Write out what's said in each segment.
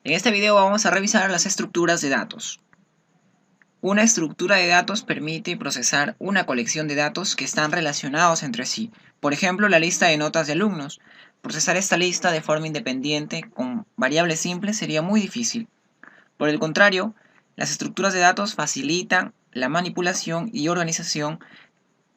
En este video vamos a revisar las estructuras de datos. Una estructura de datos permite procesar una colección de datos que están relacionados entre sí. Por ejemplo, la lista de notas de alumnos. Procesar esta lista de forma independiente con variables simples sería muy difícil. Por el contrario, las estructuras de datos facilitan la manipulación y organización.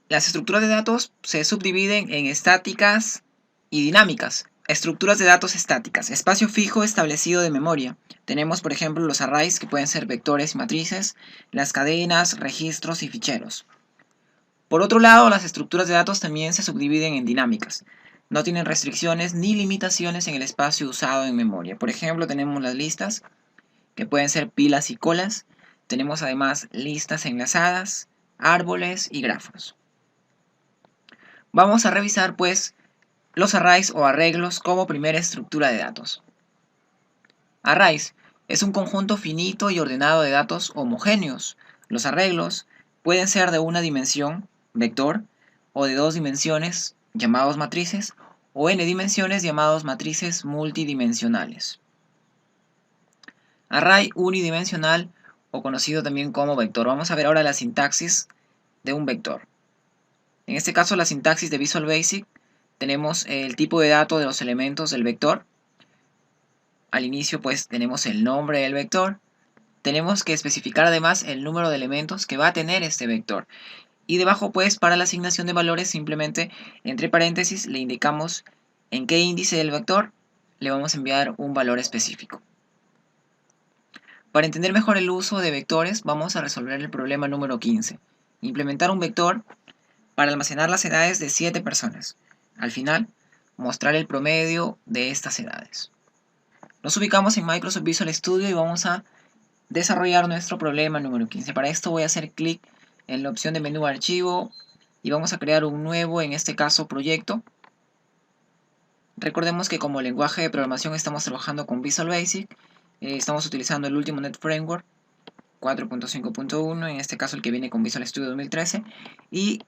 Las estructuras de datos se subdividen en estáticas y dinámicas. Estructuras de datos estáticas. Espacio fijo establecido de memoria. Tenemos, por ejemplo, los arrays, que pueden ser vectores y matrices, las cadenas, registros y ficheros. Por otro lado, las estructuras de datos también se subdividen en dinámicas. No tienen restricciones ni limitaciones en el espacio usado en memoria. Por ejemplo, tenemos las listas, que pueden ser pilas y colas. Tenemos además listas enlazadas, árboles y grafos. Vamos a revisar, pues, los arrays o arreglos como primera estructura de datos. Arrays es un conjunto finito y ordenado de datos homogéneos. Los arreglos pueden ser de una dimensión, vector, o de dos dimensiones, llamados matrices, o n dimensiones, llamados matrices multidimensionales. Array unidimensional, o conocido también como vector. Vamos a ver ahora la sintaxis de un vector. En este caso, la sintaxis de Visual Basic, tenemos el tipo de dato de los elementos del vector. Al inicio, pues, tenemos el nombre del vector. Tenemos que especificar además el número de elementos que va a tener este vector. Y debajo, pues, para la asignación de valores, simplemente entre paréntesis le indicamos en qué índice del vector le vamos a enviar un valor específico. Para entender mejor el uso de vectores, vamos a resolver el problema número 15. Implementar un vector para almacenar las edades de 7 personas. Al final, mostrar el promedio de estas edades. Nos ubicamos en Microsoft Visual Studio y vamos a desarrollar nuestro problema número 15. Para esto voy a hacer clic en la opción de menú archivo y vamos a crear un nuevo, en este caso, proyecto. Recordemos que como lenguaje de programación estamos trabajando con Visual Basic. Estamos utilizando el último Net Framework 4.5.1, en este caso el que viene con Visual Studio 2013. Y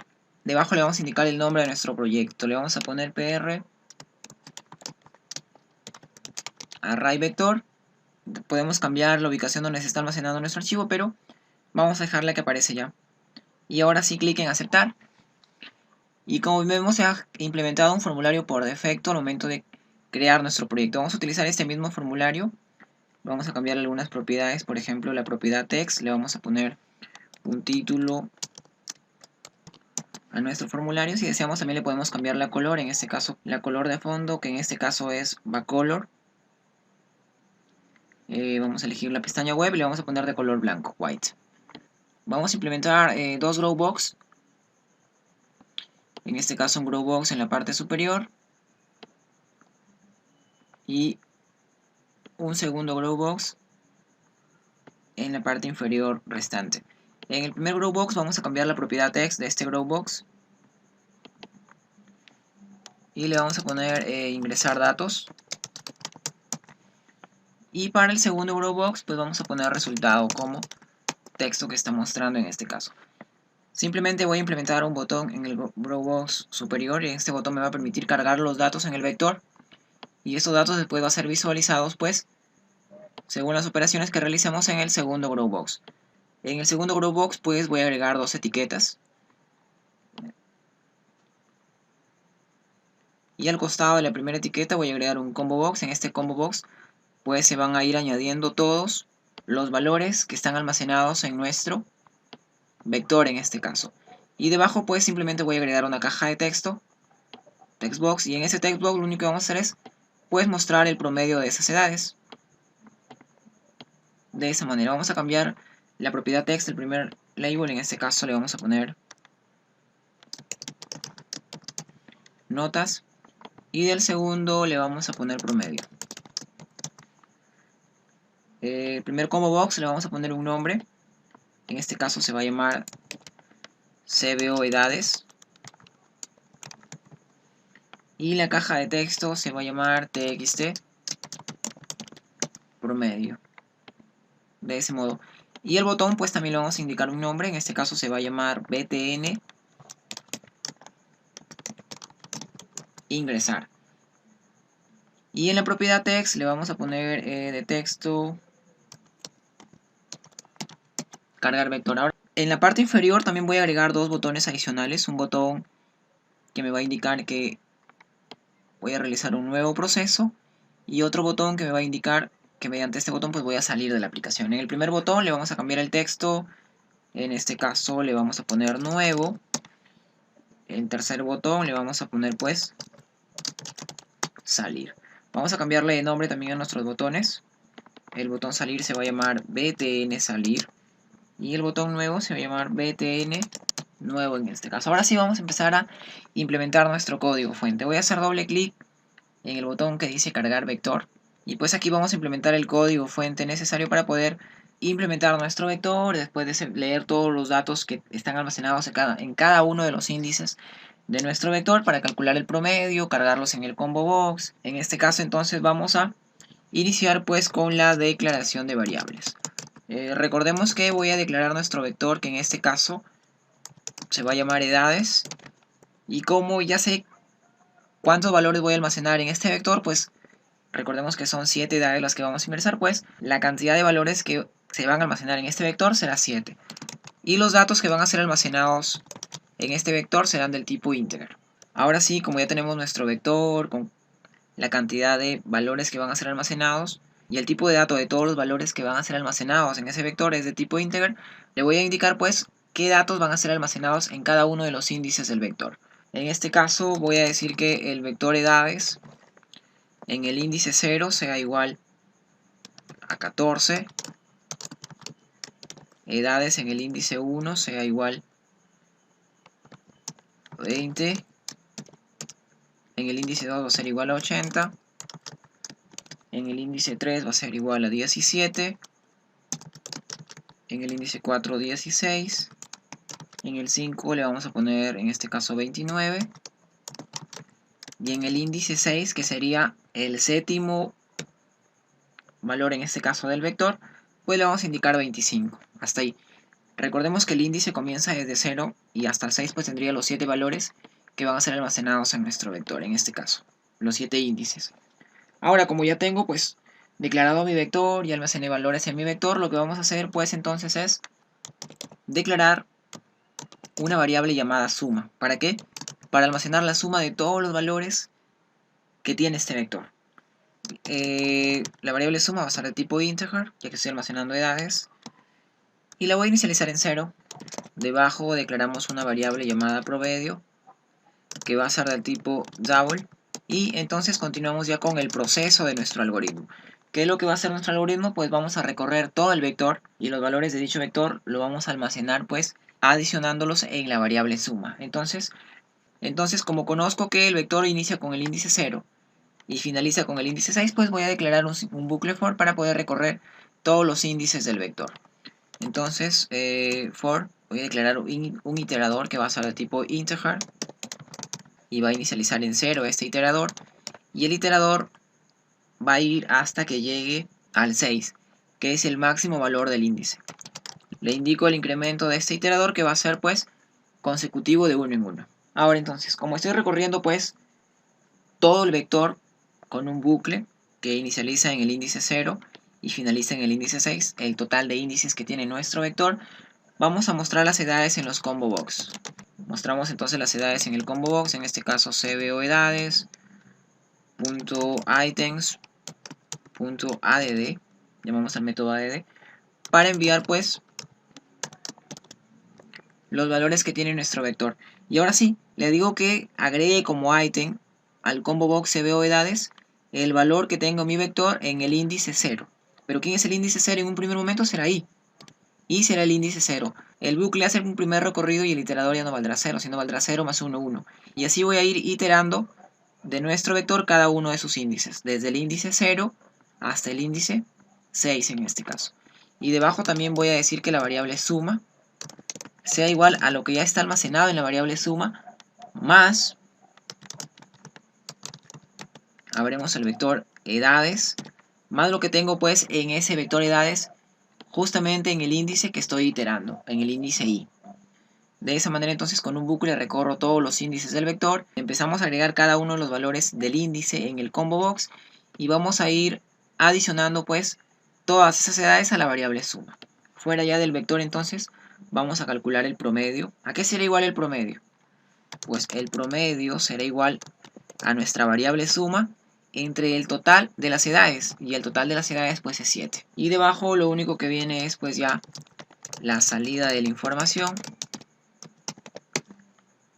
debajo le vamos a indicar el nombre de nuestro proyecto. Le vamos a poner PR Array Vector. Podemos cambiar la ubicación donde se está almacenando nuestro archivo, pero vamos a dejarla que aparece ya. Y ahora sí, clic en aceptar. Y como vemos, se ha implementado un formulario por defecto al momento de crear nuestro proyecto. Vamos a utilizar este mismo formulario. Vamos a cambiar algunas propiedades. Por ejemplo, la propiedad text, le vamos a poner un título a nuestro formulario. Si deseamos, también le podemos cambiar la color. En este caso, la color de fondo, que en este caso es backcolor. Vamos a elegir la pestaña web y le vamos a poner de color blanco, white. Vamos a implementar dos growbox. En este caso, un growbox en la parte superior y un segundo growbox en la parte inferior restante. En el primer growbox vamos a cambiar la propiedad text de este growbox y le vamos a poner ingresar datos. Y para el segundo growbox, pues vamos a poner resultado como texto que está mostrando en este caso. Simplemente voy a implementar un botón en el growbox superior y este botón me va a permitir cargar los datos en el vector. Y estos datos después van a ser visualizados, pues, según las operaciones que realicemos en el segundo growbox. En el segundo growbox, pues, voy a agregar dos etiquetas. Y al costado de la primera etiqueta voy a agregar un combo box. En este combo box, pues, se van a ir añadiendo todos los valores que están almacenados en nuestro vector en este caso. Y debajo, pues, simplemente voy a agregar una caja de texto, textbox, y en ese textbox lo único que vamos a hacer es, pues, mostrar el promedio de esas edades. De esa manera vamos a cambiar la propiedad text del primer label. En este caso le vamos a poner notas y del segundo le vamos a poner promedio. El primer combo box le vamos a poner un nombre. En este caso se va a llamar CBO edades. Y la caja de texto se va a llamar TXT promedio. De ese modo. Y el botón, pues, también le vamos a indicar un nombre. En este caso se va a llamar BTN ingresar. Y en la propiedad text le vamos a poner de texto cargar vector. Ahora, en la parte inferior también voy a agregar dos botones adicionales. Un botón que me va a indicar que voy a realizar un nuevo proceso y otro botón que me va a indicar que mediante este botón pues voy a salir de la aplicación. En el primer botón le vamos a cambiar el texto, en este caso le vamos a poner nuevo. En tercer botón le vamos a poner pues salir. Vamos a cambiarle de nombre también a nuestros botones. El botón salir se va a llamar btn salir y el botón nuevo se va a llamar btn nuevo en este caso. Ahora sí vamos a empezar a implementar nuestro código fuente. Voy a hacer doble clic en el botón que dice cargar vector y pues aquí vamos a implementar el código fuente necesario para poder implementar nuestro vector después de leer todos los datos que están almacenados en cada uno de los índices de nuestro vector para calcular el promedio, cargarlos en el combo box. En este caso entonces vamos a iniciar pues con la declaración de variables. Recordemos que voy a declarar nuestro vector, que en este caso se va a llamar edades, y como ya sé cuántos valores voy a almacenar en este vector, pues recordemos que son 7 edades las que vamos a ingresar, pues la cantidad de valores que se van a almacenar en este vector será 7. Y los datos que van a ser almacenados en este vector serán del tipo integer. Ahora sí, como ya tenemos nuestro vector con la cantidad de valores que van a ser almacenados y el tipo de dato de todos los valores que van a ser almacenados en ese vector es de tipo integer, le voy a indicar pues qué datos van a ser almacenados en cada uno de los índices del vector. En este caso voy a decir que el vector edades en el índice 0 sea igual a 14, edades en el índice 1 sea igual a 20, en el índice 2 va a ser igual a 80, en el índice 3 va a ser igual a 17, en el índice 4 16, en el 5 le vamos a poner en este caso 29, y en el índice 6, que sería el séptimo valor en este caso del vector, pues le vamos a indicar 25, hasta ahí. Recordemos que el índice comienza desde 0 y hasta el 6 pues tendría los 7 valores que van a ser almacenados en nuestro vector, en este caso, los 7 índices. Ahora, como ya tengo pues declarado mi vector y almacené valores en mi vector, lo que vamos a hacer pues entonces es declarar una variable llamada suma. ¿Para qué? Para almacenar la suma de todos los valores que tiene este vector. La variable suma va a ser de tipo integer, ya que estoy almacenando edades, y la voy a inicializar en 0. Debajo declaramos una variable llamada promedio, que va a ser del tipo double, y entonces continuamos ya con el proceso de nuestro algoritmo. ¿Qué es lo que va a hacer nuestro algoritmo? Pues vamos a recorrer todo el vector y los valores de dicho vector lo vamos a almacenar pues adicionándolos en la variable suma. Entonces como conozco que el vector inicia con el índice 0 y finaliza con el índice 6, pues voy a declarar un bucle for para poder recorrer todos los índices del vector. Entonces for voy a declarar un iterador que va a ser de tipo integer y va a inicializar en 0 este iterador, y el iterador va a ir hasta que llegue al 6, que es el máximo valor del índice. Le indico el incremento de este iterador, que va a ser pues consecutivo de 1 en 1. Ahora entonces, como estoy recorriendo pues todo el vector con un bucle que inicializa en el índice 0 y finaliza en el índice 6, el total de índices que tiene nuestro vector, vamos a mostrar las edades en los combo box. Mostramos entonces las edades en el combo box, en este caso cbo edades, .items, .add, llamamos al método add, para enviar pues los valores que tiene nuestro vector. Y ahora sí, le digo que agregue como item al combo box cbo edades el valor que tengo mi vector en el índice 0. Pero ¿quién es el índice 0 en un primer momento? Será i. Y será el índice 0. El bucle hace un primer recorrido y el iterador ya no valdrá 0, sino valdrá 0 más 1, 1. Y así voy a ir iterando de nuestro vector cada uno de sus índices, desde el índice 0 hasta el índice 6 en este caso. Y debajo también voy a decir que la variable suma sea igual a lo que ya está almacenado en la variable suma, más, abrimos el vector edades, más lo que tengo pues en ese vector edades justamente en el índice que estoy iterando, en el índice i. De esa manera entonces con un bucle recorro todos los índices del vector, empezamos a agregar cada uno de los valores del índice en el combo box y vamos a ir adicionando pues todas esas edades a la variable suma. Fuera ya del vector, entonces vamos a calcular el promedio. ¿A qué será igual el promedio? Pues el promedio será igual a nuestra variable suma entre el total de las edades, y el total de las edades pues es 7. Y debajo lo único que viene es pues ya la salida de la información,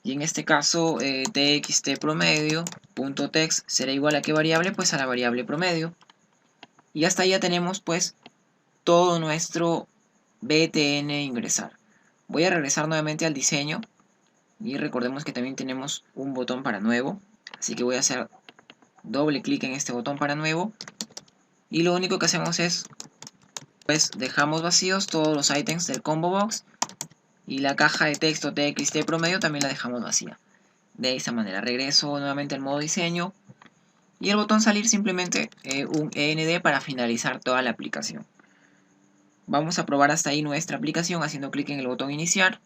y en este caso txt promedio.text será igual a ¿qué variable? Pues a la variable promedio. Y hasta ahí ya tenemos pues todo nuestro btn ingresar. Voy a regresar nuevamente al diseño y recordemos que también tenemos un botón para nuevo, así que voy a hacer doble clic en este botón para nuevo, y lo único que hacemos es pues dejamos vacíos todos los ítems del combo box, y la caja de texto txt promedio también la dejamos vacía. De esta manera regreso nuevamente al modo diseño, y el botón salir simplemente un END para finalizar toda la aplicación. Vamos a probar hasta ahí nuestra aplicación haciendo clic en el botón iniciar.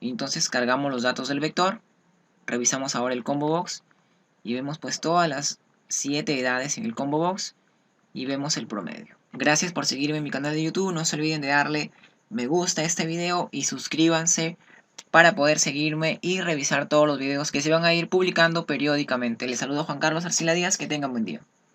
Entonces cargamos los datos del vector, revisamos ahora el combo box y vemos pues todas las 7 edades en el combo box y vemos el promedio. Gracias por seguirme en mi canal de YouTube, no se olviden de darle me gusta a este video y suscríbanse para poder seguirme y revisar todos los videos que se van a ir publicando periódicamente. Les saludo Juan Carlos Arcila Díaz, que tengan buen día.